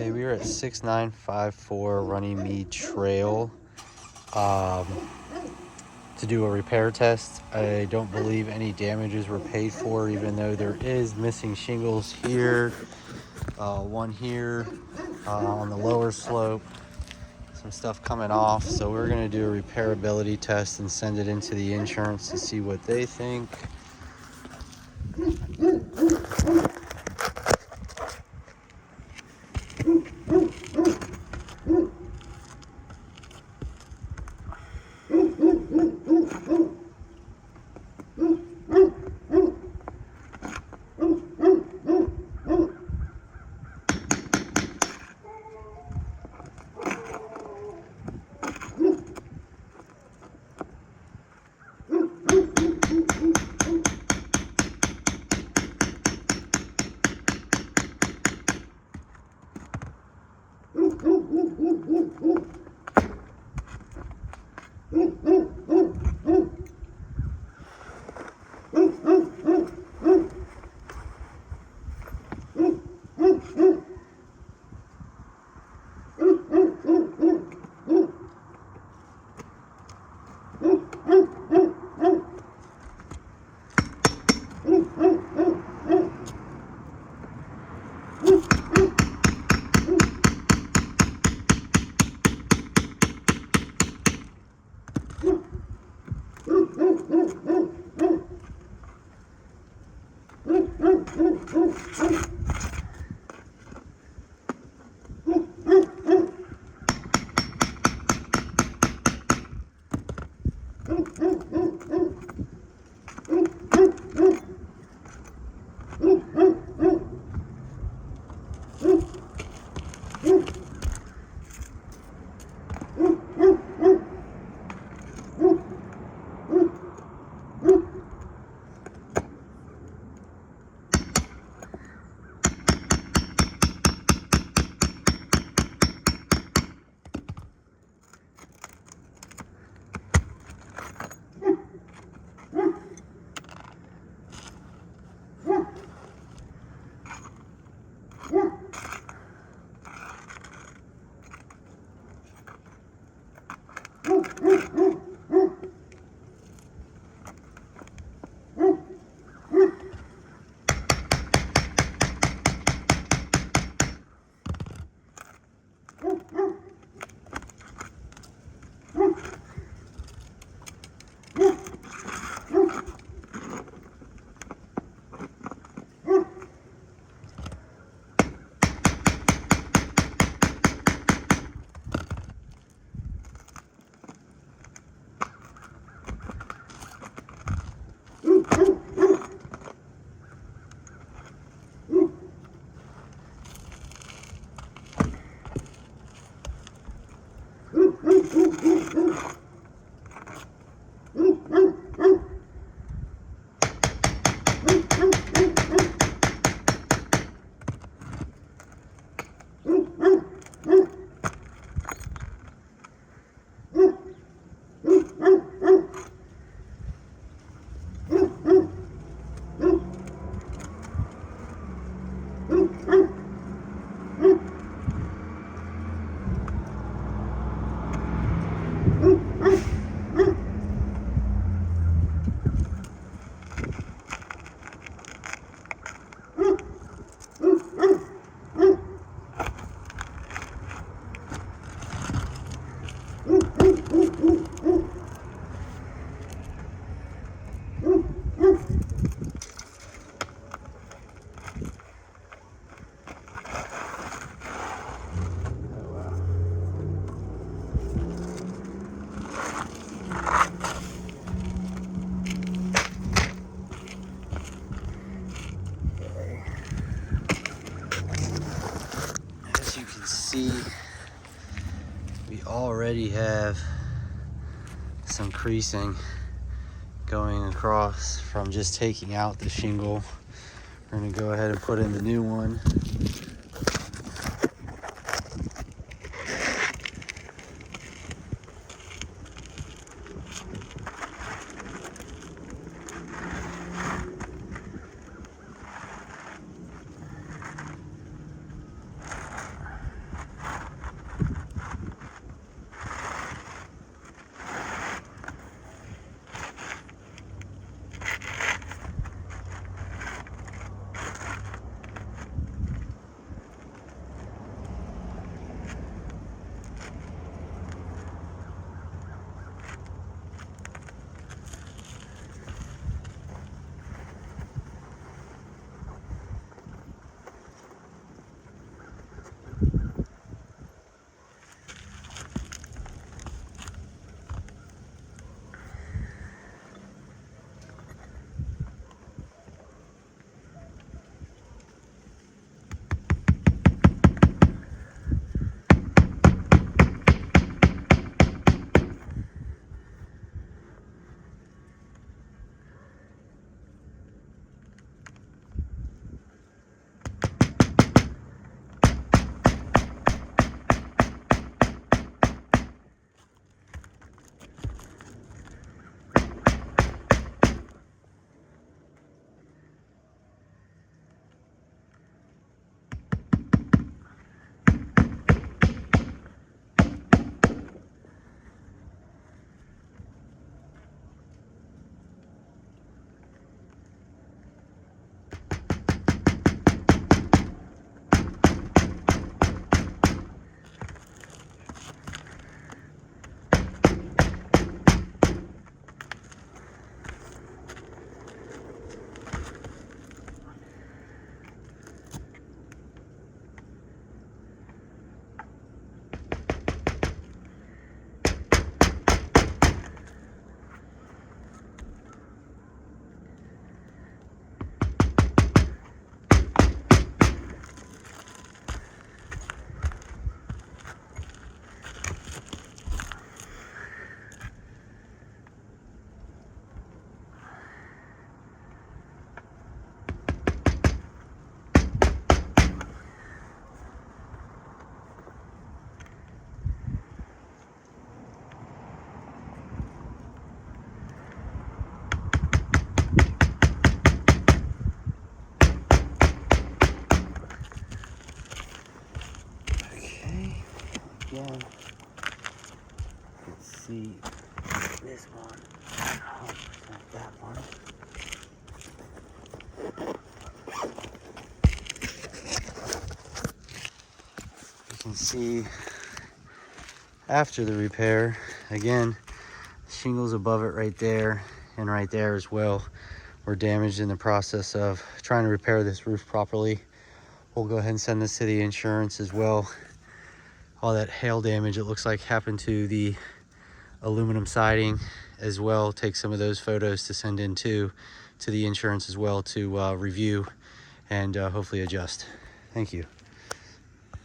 Okay, we are at 6954 Runnymede Trail to do a repair test. I don't believe any damages were paid for, even though there is missing shingles here, one here on the lower slope, some stuff coming off. So we're going to do a repairability test and send it into the insurance to see what they think. As you can see, we already have some creasing going across from just taking out the shingle. We're going to go ahead and put in the new one. again. You can see this one, 100% that one. You can see after the repair, again, shingles above it right there and right there as well were damaged in the process of trying to repair this roof properly. We'll go ahead and send this to the insurance as well. All that hail damage, it looks like, happened to the aluminum siding as well. Take some of those photos to send in to the insurance as well to review and hopefully adjust. Thank you.